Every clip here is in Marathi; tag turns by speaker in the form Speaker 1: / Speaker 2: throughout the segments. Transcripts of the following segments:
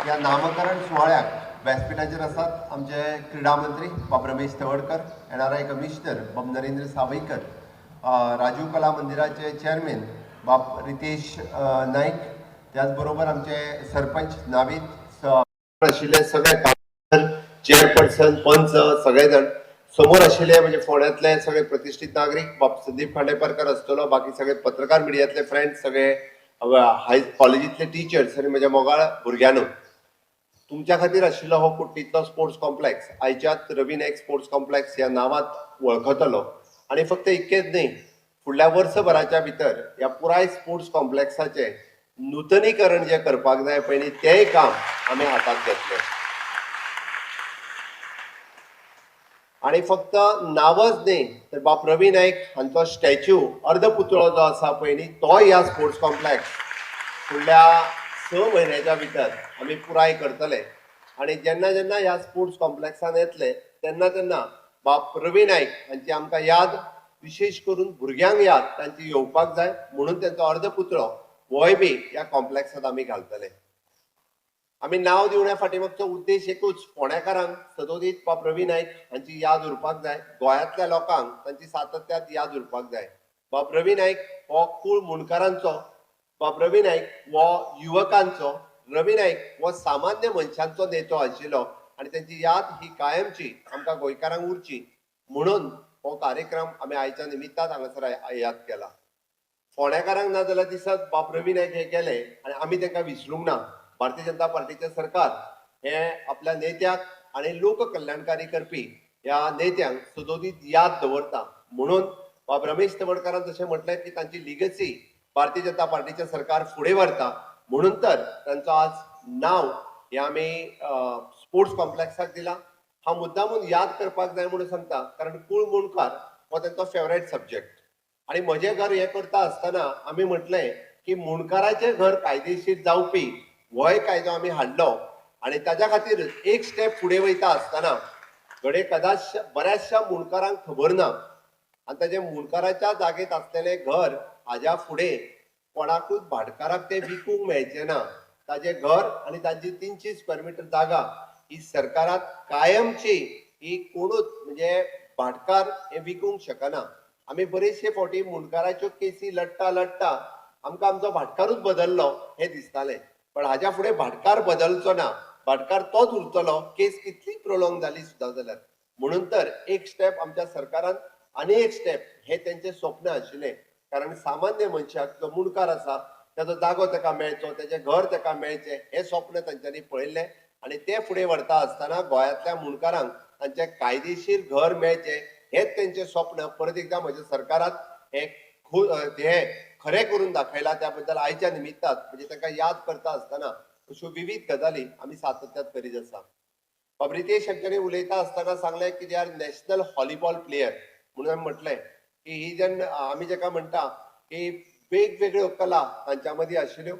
Speaker 1: या नामकरण सुवाळ्याक व्यासपीठाचेर आसात आमचे क्रीडा मंत्री बाब रमेश तवडकर, एनआरआय कमिशनर बाब नरेंद्र सावयकर, राजीव कला मंदिराचे चेअरमॅन बाब रितेश नाईक, त्याचबरोबर आमचे सरपंच नावीद आशिल्ले सगळे चेअरपर्सन पंच सगळे जण समोर आशिल्ले म्हणजे फोंड्यांतले सगळे प्रतिष्ठीत नागरिक बाब संदीप खांडेपारकर आसतलो, बाकी सगळे पत्रकार मिडियांतले फ्रेंड्स, सगळे हाय कॉलेजीतले टीचर्स आणि म्हज्या मोगाळ भुरग्यांनो, तुमच्या खातीर आशिल्लो हो कुट्टीतलो स्पोर्ट्स कॉम्प्लेक्स आयच्यात रवी नाईक स्पोर्ट्स कॉम्प्लेक्स ह्या नांवांत वळखतलो. आणि फक्त इतकेच न्ही, फुडल्या वर्सभराच्या भितर ह्या पुराय स्पोर्ट्स कॉम्प्लेक्साचे नूतनीकरण जे करपाक जाय पळय तेंय काम आमी हातांत घेतलें. आणि फक्त नांवच न्ही तर बाब रवी नाईक हांचो स्टॅच्यू अर्धपुतळो जो आसा पळय न्ही तो ह्या स्पोर्ट्स कॉम्प्लेक्स फुडल्या 6 म्हयन्याच्या भितर आमी पुराय करतले. आणि जेन्ना जेन्ना ह्या स्पोर्ट्स कॉम्प्लेक्सान येतले तेन्ना तेन्ना बाब रवी नाईक हांची आमकां याद, विशेश करून भुरग्यांक याद तांची येवपाक जाय म्हणून तांचो अर्धपुतळो होय बी ह्या कॉम्प्लेक्सांत आमी घालतले. आमी नांव दिवण्या फाटीमागचो उद्देश एकूच, फोंड्याकारांक सदोदीत बाब रवी नाईक हांची याद उरपाक जाय, गोंयांतल्या लोकांक तांची सातत्यात याद उरपाक जाय. बाब रवी नाईक हो कूळ मुणकारांचो, बाब रवी नाईक हो युवकांचो, रवी नाईक हो सामान्य मनशांचो नेतो आशिल्लो आणि तांची याद ही कायमची आमकां गोंयकारांक उरची म्हणून हो कार्यक्रम आमी आयच्या निमित्तान हांगासर याद केला. फोंड्याकारांक ना जाल्यार दिसत बाब रवी नाईक हे गेले आणि आमी तांकां विसरूंक ना. भारतीय जनता पार्टीचे सरकार हे आपल्या नेत्याक आणि लोक कल्याणकारी करपी ह्या नेत्यांक सदोदीत याद दवरता म्हणून बाब रमेश तवडकरान जशें म्हटलें की तांची लिगसी भारतीय जनता पार्टीचे सरकार फुडें व्हरता म्हणून तर तांचो आज नांव हे आमी स्पोर्ट्स कॉम्प्लेक्साक दिला. हांव मुद्दामून याद करपाक जाय म्हणून सांगता कारण कूळ मुणकार हो तांचो फेवरेट सब्जेक्ट. आणि म्हजें घर हें करता आसतना आमी म्हटलें की मुणकाराचें घर कायदेशीर जावपी होय कायदो आमी हाडलो आणि ताच्या खातीर एक स्टेप फुडें वयता आसतना घडये कदाच बऱ्याचशा मुणकारांक खबर ना आनी ताचे मुणकाराच्या जागेत आसलेलें घर हाज्या फुडें कोणाकूच भाटकाराक तें विकूंक मेळचें ना. ताजें घर आनी ताची 300 स्क्वेअर मिटर जागा ही सरकाराक कायमची ही कोणूच म्हणजे भाटकार हे विकूंक शकना. आमी बरेचशे फावटी मुणकाराच्यो केसी लडटा लडटा आमकां आमचो भाटकारूच बदललो हें दिसतालें, पण हाज्या फुडें भाटकार बदलचो ना, भाटकार तोच उरतलो केस कितली प्रोलॉंग जाली सुद्दां जाल्यार. म्हणून तर एक स्टेप आमच्या सरकारान आनी एक स्टेप हे तेंचें स्वप्न आशिल्लें कारण सामान्य मनशाक जो मुणकार आसा ताजो जागो ताका मेळचो, ताचें घर ताका मेळचें हें स्वप्न तांच्यांनी पळयल्लें आणि तें फुडें व्हरता आसतना गोंयांतल्या मुणकारांक तांचें कायदेशीर घर मेळचें हेच तेंचें स्वप्न परत एकदां म्हज्या सरकारान हे खरें करून दाखयला. त्या बद्दल आयच्या निमित्तान म्हणजे तांकां याद करता आसतना अश्यो विविध गजाली आमी सातत्यात करीत आसा. बाब रितेश हांच्यानी उलयता आसतना सांगलें की they are national volleyball player म्हणून हांवें म्हटलें की ही जेन्ना आमी जाका म्हणटा की वेगवेगळ्यो कला तांच्या मदीं आशिल्ल्यो,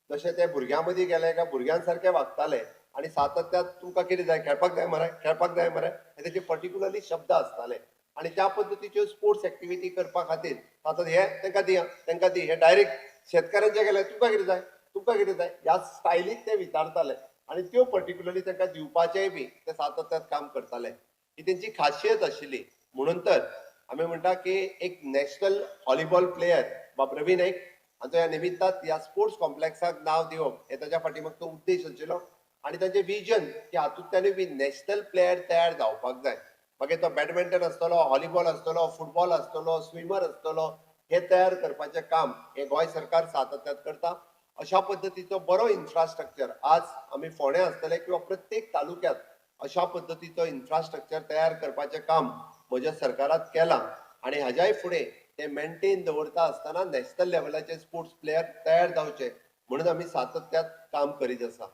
Speaker 1: जशें ते भुरग्यां मदीं गेले काय भुरग्यां सारके वागताले आणि सातत्यात तुमकां कितें जाय, खेळपाक जाय मरे, खेळपाक जाय मरे, हे तेचे पर्टिक्युलरली शब्द आसताले आणि त्या पद्दतीच्यो स्पोर्ट्स एक्टिविटी करपा खातीर तातूंत हे तांकां दी हे डायरेक्ट शेतकारांचे गेले तुमकां कितें जाय, तुमकां कितें जाय ह्या स्टायलीक ते विचारताले आणि त्यो पर्टिक्युलरली तांकां दिवपाचेय बी ते सातत्यात काम करताले. ही तेंची खासियत आशिल्ली म्हणून तर आमी म्हणटा की एक नॅशनल व्हॉलीबॉल प्लेयर बाब रवी नाईक हांचो ह्या निमित्तान ह्या स्पोर्ट्स कॉम्प्लेक्साक नांव दिवप हे ताच्या फाटीमागचो उद्देश आशिल्लो आणि तांचें विजन की हातूंतल्यानूय बी नॅशनल प्लेयर तयार जावपाक जाय. मागीर तो बॅडमिंटन आसतलो, व्हॉलीबॉल आसतलो, फुटबॉल आसतलो, स्विमर आसतलो, हे तयार करपाचें काम हे गोंय सरकार सातत्यात करता. अशा पद्दतीचो बरो इन्फ्रास्ट्रक्चर आज आमी फोंड्या आसतले किंवा प्रत्येक तालुक्यात अशा पद्दतीचो इन्फ्रास्ट्रक्चर तयार करपाचें काम म्हज्या सरकारान केलां आणि हाज्याय फुडें ते मेंटेन दवरता आसतना नॅशनल लेवलाचे स्पोर्ट्स प्लेयर तयार जावचे म्हणून आमी सातत्यात काम करीत आसा.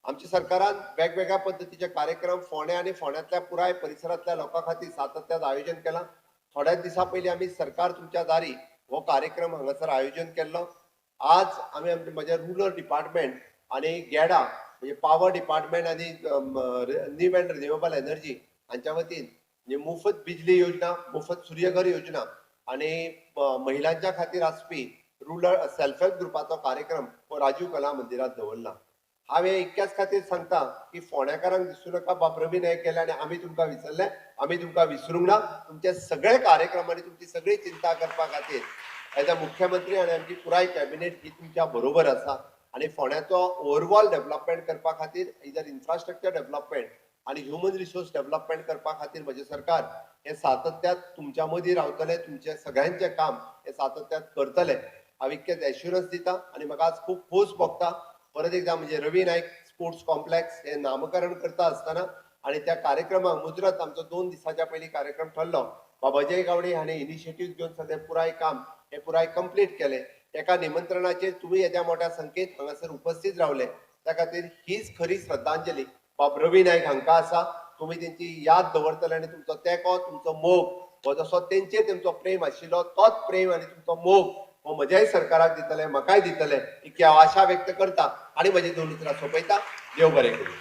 Speaker 1: आमच्या सरकारान वेगवेगळ्या पद्दतीचे कार्यक्रम फोंड्या आणि फोंड्यांतल्या पुराय परिसरांतल्या लोकां खातीर सातत्यात आयोजन केलां. थोड्याच दिसा पयलीं आमी सरकार तुमच्या दारी हो कार्यक्रम हांगासर आयोजन केल्लो. आज आमी म्हजे रुरल डिपार्टमेंट आणि गेडा म्हणजे पॉवर डिपार्टमेंट आणि नीव अँड रिन्युएबल एनर्जी हांच्या वतीन म्हणजे मोफत बिजली योजना, मोफत सूर्यघर योजना आणि महिलांच्या खातीर आसपी रुरल सेल्फ हेल्प ग्रुपाचो कार्यक्रम हो राजीव कला मंदिरात दवरला. हांवें इतक्याच खातीर सांगता की फोंड्याकारांक दिसूं नाका बाब रवी नायक गेले आनी आमी तुमकां विसरले. आमी तुमकां विसरूंक ना. तुमचे सगळे कार्यक्रमांनी तुमची सगळी चिंता करपा खातीर एज अ मुख्यमंत्री आनी आमची पुराय कॅबिनेट ही तुमच्या बरोबर आसा. आनी फोंड्याचो ओवरऑल डेव्हलपमेंट करपा खातीर इधर इन्फ्रास्ट्रक्चर डेव्हलपमेंट आनी ह्युमन रिसोर्स डेव्हलपमेंट करपा खातीर म्हजें सरकार हे सातत्यात तुमच्या मदीं रावतले. तुमचे सगळ्यांचे काम हे सातत्यात करतले. हांव इतकेच एश्युरन्स दिता आनी म्हाका आज खूब खोस भोगता. परत एकदा म्हणजे रवी नायक स्पोर्ट्स कॉम्प्लेक्स हे नामकरण करता आसतना आणि त्या कार्यक्रमाक मुजरत आमचो 2 दिसाच्या पयलीं कार्यक्रम ठरलो. बाबा अजय गावडे हाणें इनिशिएटीव घेवन सगळें पुराय काम हे पुराय कंप्लीट केलें. एका निमंत्रणाचेर तुम्ही येद्या मोठ्या संख्येत हांगासर उपस्थित रावले. त्या खातीर हीच खरी श्रद्धांजली बाब रवी नायक हांकां आसा. तुम्ही त्यांची याद दवरतले आनी तुमचो तेंको तुमचो मोग हो जसो तेंचेर तुमचो प्रेम आशिल्लो तोच प्रेम आनी तुमचो मोग हो म्हज्याय सरकाराक दितले, म्हाकाय दितले इतकी हांव आशा व्यक्त करता आनी म्हजी 2 उतरां सोंपयता. देव बरें करूं.